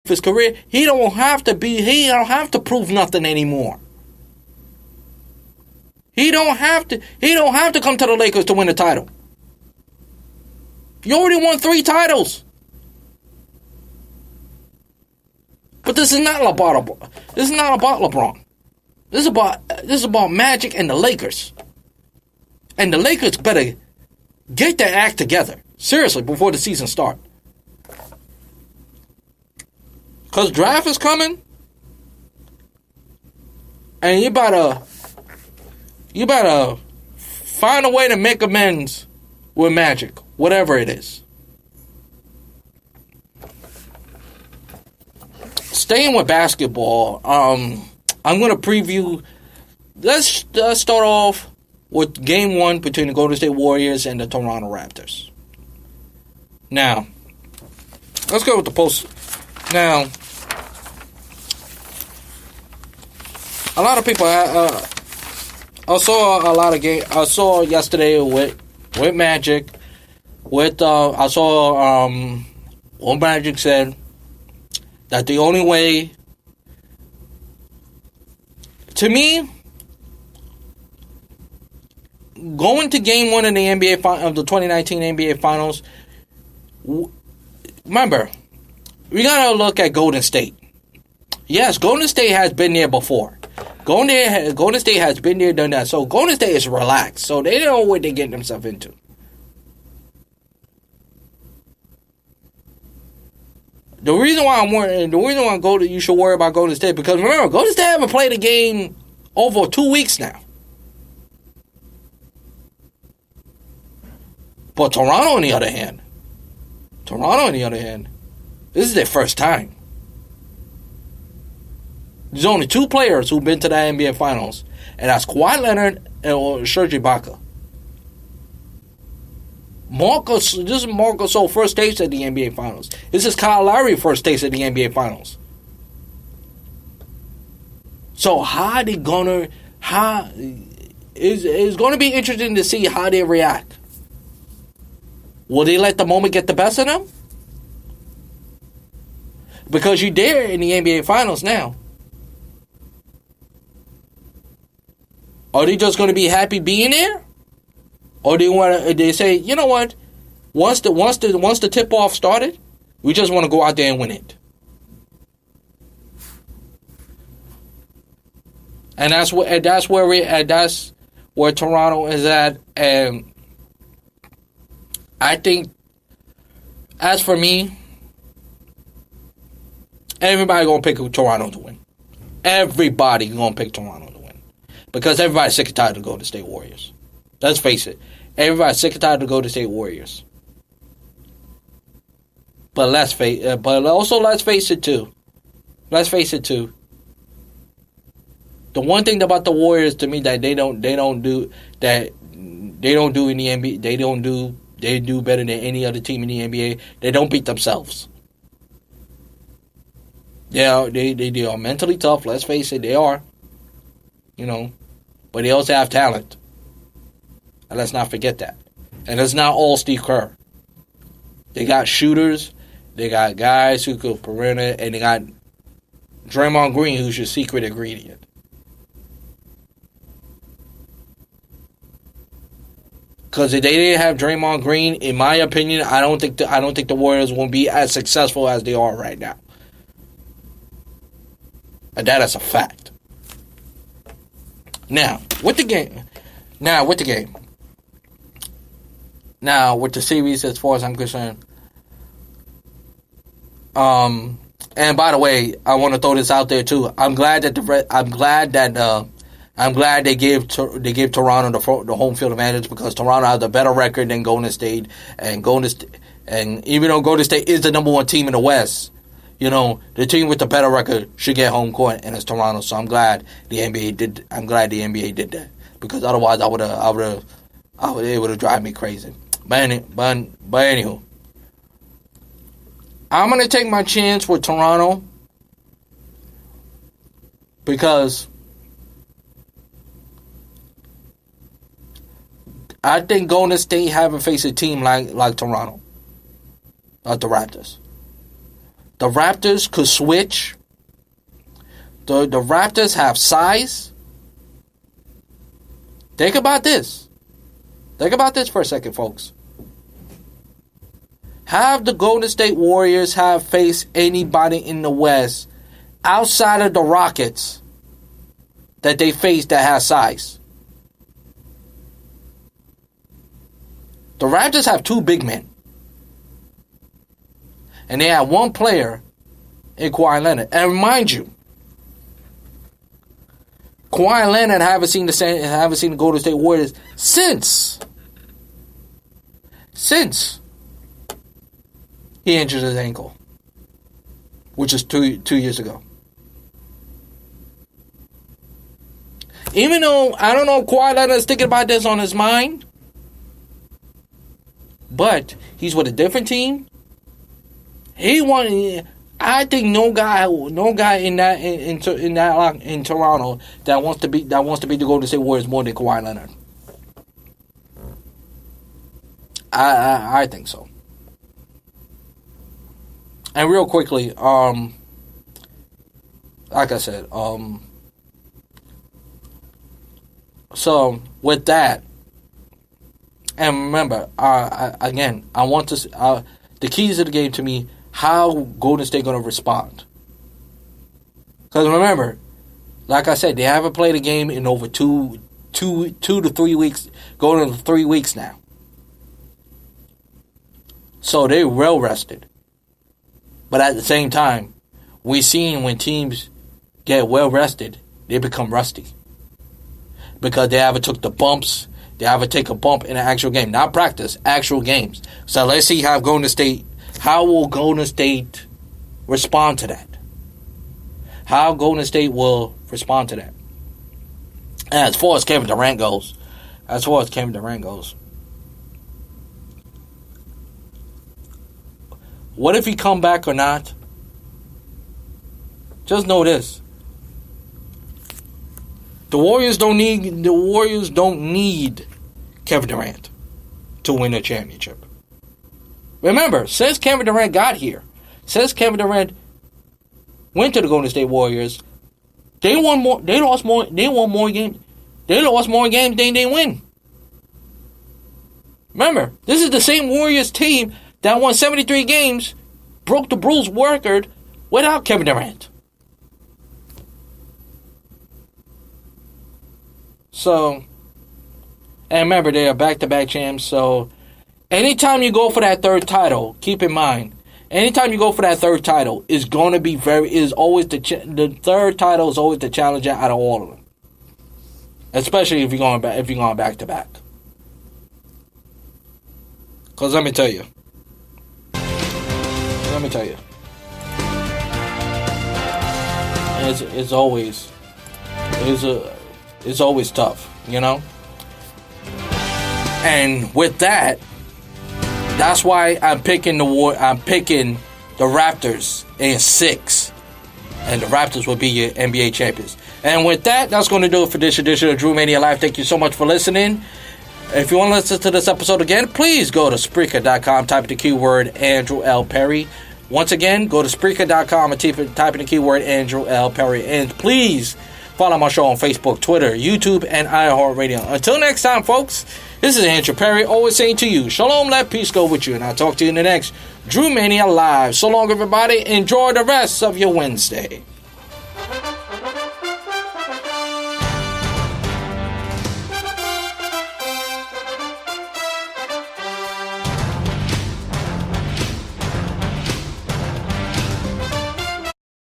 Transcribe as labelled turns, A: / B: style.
A: his career, he don't have to prove nothing anymore. He don't have to come to the Lakers to win a title. You already won 3 titles. But this is not about LeBron. This is about Magic and the Lakers. And the Lakers better get their act together. Seriously, before the season starts. Because draft is coming. And you better find a way to make amends with Magic. Whatever it is. Staying with basketball, I'm going to preview. Let's start off with Game 1 between the Golden State Warriors and the Toronto Raptors. Now, let's go with the post. Now, a lot of people. I saw a lot of game. I saw yesterday with Magic. I saw what Magic said that the only way, to me, going to Game 1 in the of the 2019 NBA Finals. Remember, we gotta look at Golden State. Yes, Golden State has been there before. Golden State has been there, done that. So Golden State is relaxed. So they know what they're getting themselves into. The reason why you should worry about Golden State, because remember, Golden State haven't played a game over 2 weeks now. But Toronto, on the other hand, this is their first time. There's only 2 players who've been to the NBA Finals, and that's Kawhi Leonard and Serge Ibaka. This is Marc Gasol first taste at the NBA Finals. This is Kyle Lowry first taste at the NBA Finals. So it's going to be interesting to see how they react. Will they let the moment get the best of them? Because you're there in the NBA Finals now. Are they just going to be happy being there? Or they say, you know what? Once the tip off started, we just want to go out there and win it. And that's where Toronto is at. And I think, as for me, everybody gonna pick Toronto to win. Everybody gonna pick Toronto to win, because everybody's sick and tired of the Golden State Warriors. Let's face it, everybody's sick and tired of the Golden State Warriors. But let's face it too. The one thing about the Warriors to me that they don't do in the NBA, they do better than any other team in the NBA. They don't beat themselves. Yeah, they are mentally tough. Let's face it, they are. But they also have talent. And let's not forget that. And it's not all Steve Kerr. They got shooters. They got guys who could perimeter, and they got Draymond Green, who's your secret ingredient. Because if they didn't have Draymond Green, in my opinion, I don't think the Warriors will be as successful as they are right now. And that is a fact. Now, with the series, as far as I'm concerned. And by the way, I want to throw this out there too. I'm glad they gave Toronto the home field advantage, because Toronto has a better record than Golden State, and even though Golden State is the number 1 team in the West, the team with the better record should get home court, and it's Toronto. So I'm glad the NBA did that, because otherwise it would have driven me crazy. But anywho, I'm gonna take my chance with Toronto, because I think Golden State haven't faced a team like Toronto, like the Raptors. The Raptors could switch. The Raptors have size. Think about this. Think about this for a second, folks. Have the Golden State Warriors have faced anybody in the West outside of the Rockets that they face that has size? The Raptors have 2 big men. And they have 1 player in Kawhi Leonard. And mind you, Kawhi Leonard haven't seen the Golden State Warriors since he injured his ankle, which is two years ago. Even though I don't know if Kawhi Leonard is thinking about this on his mind, but he's with a different team. I think no guy in Toronto that wants to be the Golden State Warriors more than Kawhi Leonard. I think so. And real quickly, like I said, so with that, and remember, again, I want to the keys of the game to me. How Golden State going to respond? Because remember, like I said, they haven't played a game in over 2 to 3 weeks, going into 3 weeks now. So they're well rested. But at the same time, we've seen when teams get well rested, they become rusty. Because they haven't took the bumps. They haven't taken a bump in an actual game. Not practice, actual games. So let's see how will Golden State respond to that? How Golden State will respond to that? And as far as Kevin Durant goes, what if he come back or not? Just know this. The Warriors don't need Kevin Durant to win a championship. Remember, since Kevin Durant got here, since Kevin Durant went to the Golden State Warriors, they lost more games than they win. Remember, this is the same Warriors team that won 73 games, broke the Bulls record without Kevin Durant. So, and remember, they are back-to-back champs. So, anytime you go for that third title, keep in mind, anytime you go for that third title, the third title is always the challenger out of all of them. Especially if you're going back-to-back. Because let me tell you. It's always tough, you know? And with that, that's why I'm picking the Raptors in 6. And the Raptors will be your NBA champions. And with that, that's going to do it for this edition of Drew Mania Live. Thank you so much for listening. If you want to listen to this episode again, please go to Spreaker.com, type in the keyword Andrew L. Perry. Once again, go to Spreaker.com and type in the keyword Andrew L. Perry. And please follow my show on Facebook, Twitter, YouTube, and iHeartRadio. Until next time, folks, this is Andrew Perry, always saying to you, shalom, let peace go with you. And I'll talk to you in the next Drew Mania Live. So long, everybody. Enjoy the rest of your Wednesday.